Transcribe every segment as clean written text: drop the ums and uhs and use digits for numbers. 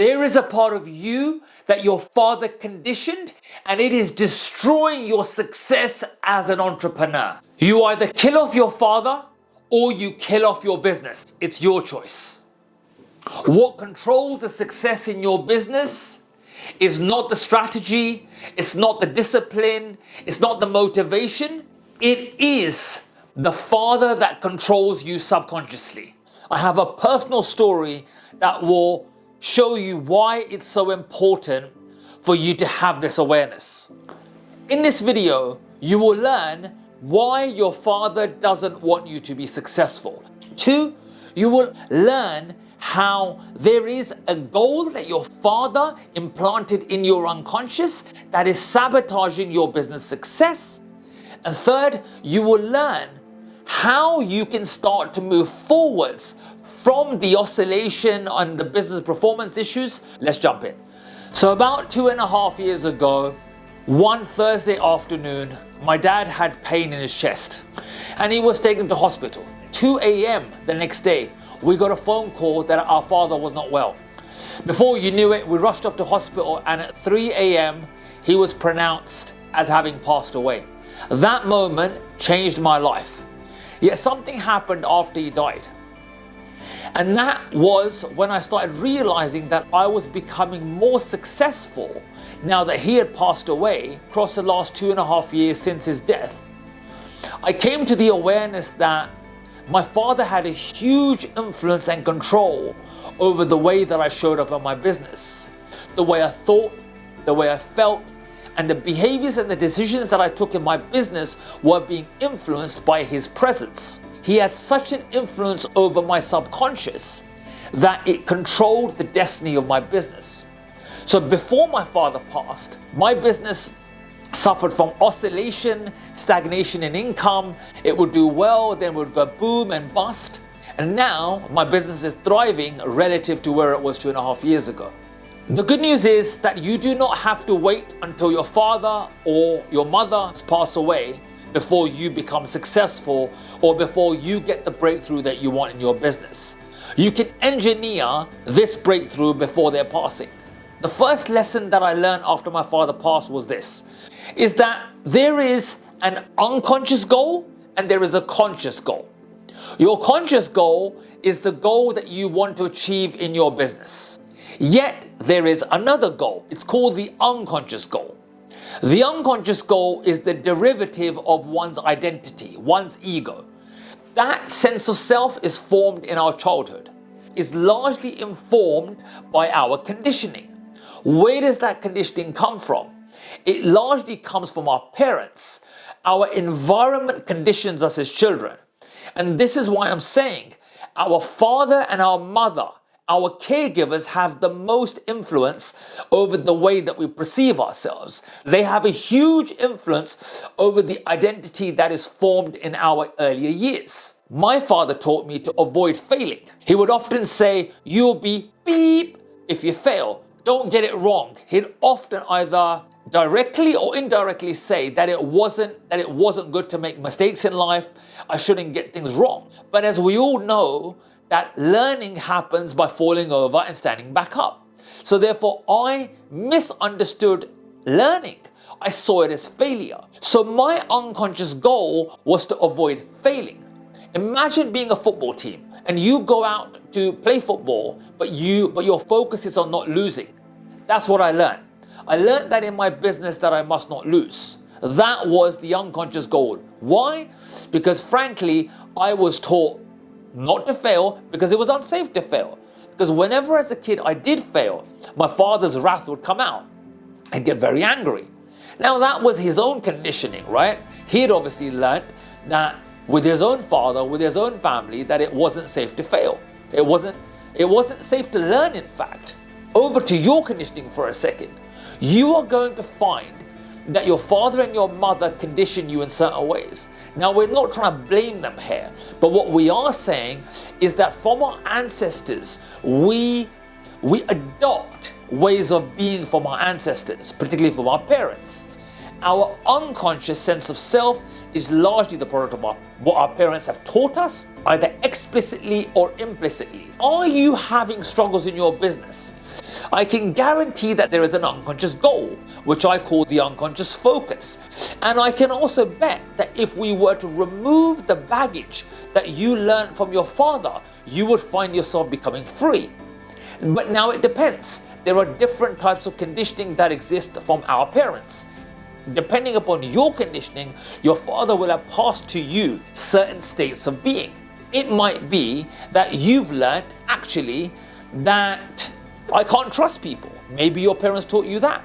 There is a part of you that your father conditioned, and it is destroying your success as an entrepreneur. You either kill off your father or you kill off your business. It's your choice. What controls the success in your business is not the strategy, it's not the discipline, it's not the motivation. It is the father that controls you subconsciously. I have a personal story that will show you why it's so important for you to have this awareness. In this video, you will learn why your father doesn't want you to be successful. 2, you will learn how there is a goal that your father implanted in your unconscious that is sabotaging your business success. And 3rd, you will learn how you can start to move forwards from the oscillation and the business performance issues. Let's jump in. So about 2.5 years ago, one Thursday afternoon, my dad had pain in his chest and he was taken to hospital. 2 a.m. the next day, we got a phone call that our father was not well. Before you knew it, we rushed off to hospital, and at 3 a.m. he was pronounced as having passed away. That moment changed my life. Yet something happened after he died. And that was when I started realizing that I was becoming more successful now that he had passed away across the last 2.5 years since his death. I came to the awareness that my father had a huge influence and control over the way that I showed up in my business, the way I thought, the way I felt, and the behaviors and the decisions that I took in my business were being influenced by his presence. He had such an influence over my subconscious that it controlled the destiny of my business. So before my father passed, my business suffered from oscillation, stagnation in income. It would do well, then would go boom and bust. And now my business is thriving relative to where it was 2.5 years ago. The good news is that you do not have to wait until your father or your mother pass away before you become successful or before you get the breakthrough that you want in your business. You can engineer this breakthrough before they're passing. The first lesson that I learned after my father passed was this, is that there is an unconscious goal and there is a conscious goal. Your conscious goal is the goal that you want to achieve in your business. Yet there is another goal. It's called the unconscious goal. The unconscious goal is the derivative of one's identity, one's ego. That sense of self is formed in our childhood, is largely informed by our conditioning. Where does that conditioning come from? It largely comes from our parents. Our environment conditions us as children. And this is why I'm saying our father and our mother, our caregivers, have the most influence over the way that we perceive ourselves. They have a huge influence over the identity that is formed in our earlier years. My father taught me to avoid failing. He would often say, "You'll be beep if you fail. Don't get it wrong." He'd often either directly or indirectly say that it wasn't good to make mistakes in life. I shouldn't get things wrong. But as we all know, that learning happens by falling over and standing back up. So therefore, I misunderstood learning. I saw it as failure. So my unconscious goal was to avoid failing. Imagine being a football team and you go out to play football, but your focus is on not losing. That's what I learned. I learned that in my business that I must not lose. That was the unconscious goal. Why? Because frankly, I was taught not to fail because it was unsafe to fail. Because whenever as a kid I did fail, my father's wrath would come out and get very angry. Now that was his own conditioning, right? He had obviously learned that with his own father, with his own family, that it wasn't safe to fail. It wasn't safe to learn, in fact. Over to your conditioning for a second. You are going to find that your father and your mother condition you in certain ways. Now, we're not trying to blame them here, but what we are saying is that from our ancestors, we adopt ways of being from our ancestors, particularly from our parents. Our unconscious sense of self is largely the product of what our parents have taught us, either explicitly or implicitly. Are you having struggles in your business? I can guarantee that there is an unconscious goal, which I call the unconscious focus. And I can also bet that if we were to remove the baggage that you learned from your father, you would find yourself becoming free. But now it depends. There are different types of conditioning that exist from our parents. Depending upon your conditioning, your father will have passed to you certain states of being. It might be that you've learned actually that I can't trust people. Maybe your parents taught you that.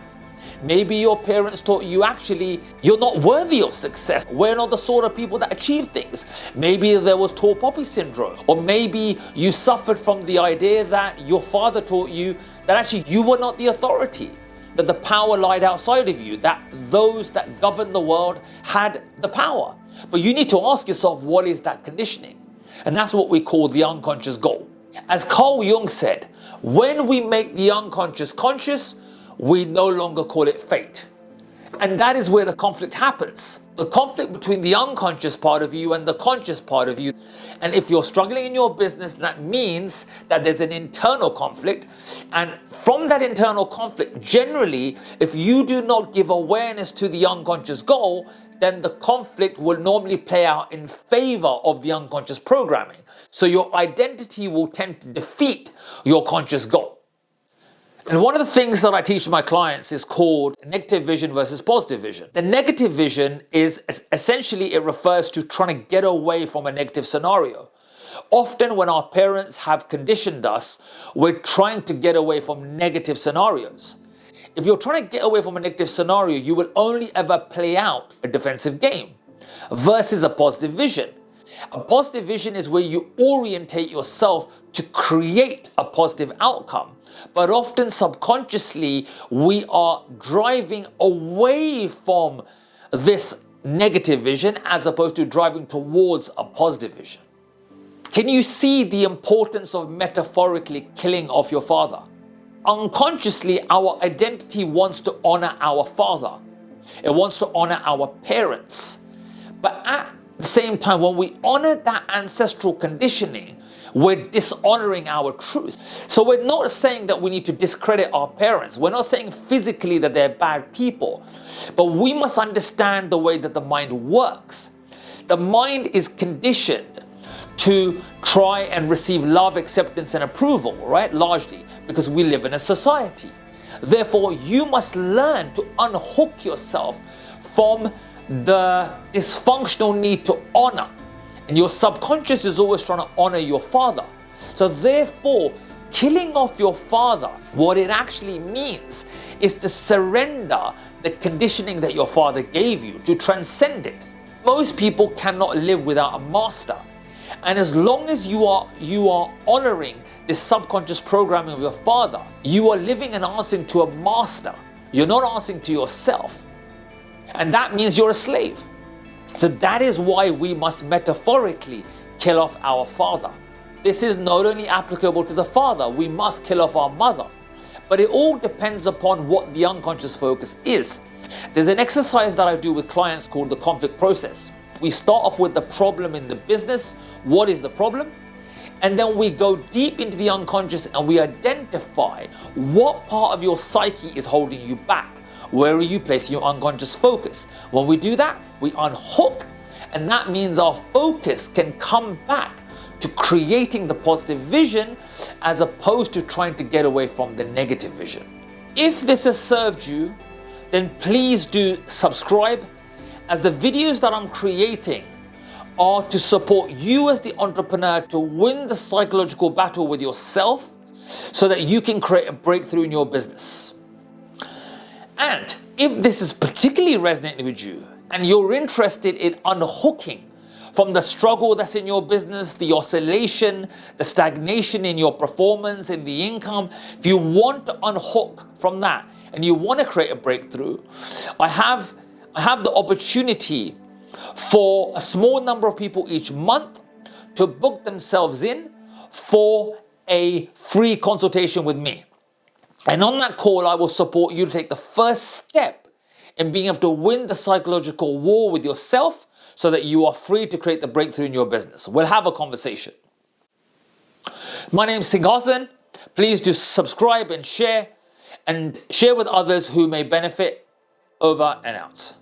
Maybe your parents taught you actually you're not worthy of success. We're not the sort of people that achieve things. Maybe there was tall poppy syndrome. Or maybe you suffered from the idea that your father taught you that actually you were not the authority, that the power lied outside of you, that those that govern the world had the power. But you need to ask yourself, what is that conditioning? And that's what we call the unconscious goal. As Carl Jung said, when we make the unconscious conscious, we no longer call it fate. And that is where the conflict happens. The conflict between the unconscious part of you and the conscious part of you. And if you're struggling in your business, that means that there's an internal conflict. And from that internal conflict, generally, if you do not give awareness to the unconscious goal, then the conflict will normally play out in favor of the unconscious programming. So your identity will tend to defeat your conscious goal. And one of the things that I teach my clients is called negative vision versus positive vision. The negative vision is essentially, it refers to trying to get away from a negative scenario. Often when our parents have conditioned us, we're trying to get away from negative scenarios. If you're trying to get away from a negative scenario, you will only ever play out a defensive game versus a positive vision. A positive vision is where you orientate yourself to create a positive outcome. But often subconsciously, we are driving away from this negative vision as opposed to driving towards a positive vision. Can you see the importance of metaphorically killing off your father? Unconsciously, our identity wants to honor our father. It wants to honor our parents. But at the same time, when we honor that ancestral conditioning, we're dishonoring our truth. So we're not saying that we need to discredit our parents. We're not saying physically that they're bad people. But we must understand the way that the mind works. The mind is conditioned to try and receive love, acceptance, and approval, right? Largely because we live in a society. Therefore, you must learn to unhook yourself from the dysfunctional need to honor. And your subconscious is always trying to honor your father. So therefore, killing off your father, what it actually means is to surrender the conditioning that your father gave you, to transcend it. Most people cannot live without a master. And as long as you are honoring this subconscious programming of your father, you are living and answering to a master. You're not answering to yourself. And that means you're a slave. So that is why we must metaphorically kill off our father. This is not only applicable to the father, we must kill off our mother. But it all depends upon what the unconscious focus is. There's an exercise that I do with clients called the conflict process. We start off with the problem in the business. What is the problem? And then we go deep into the unconscious and we identify what part of your psyche is holding you back. Where are you placing your unconscious focus? When we do that, we unhook, and that means our focus can come back to creating the positive vision as opposed to trying to get away from the negative vision. If this has served you, then please do subscribe, as the videos that I'm creating are to support you as the entrepreneur to win the psychological battle with yourself so that you can create a breakthrough in your business. And if this is particularly resonating with you and you're interested in unhooking from the struggle that's in your business, the oscillation, the stagnation in your performance, in the income, if you want to unhook from that and you want to create a breakthrough, I have the opportunity for a small number of people each month to book themselves in for a free consultation with me. And on that call, I will support you to take the first step in being able to win the psychological war with yourself so that you are free to create the breakthrough in your business. We'll have a conversation. My name is Singhasan. Please do subscribe and share. and share with others who may benefit. Over and out.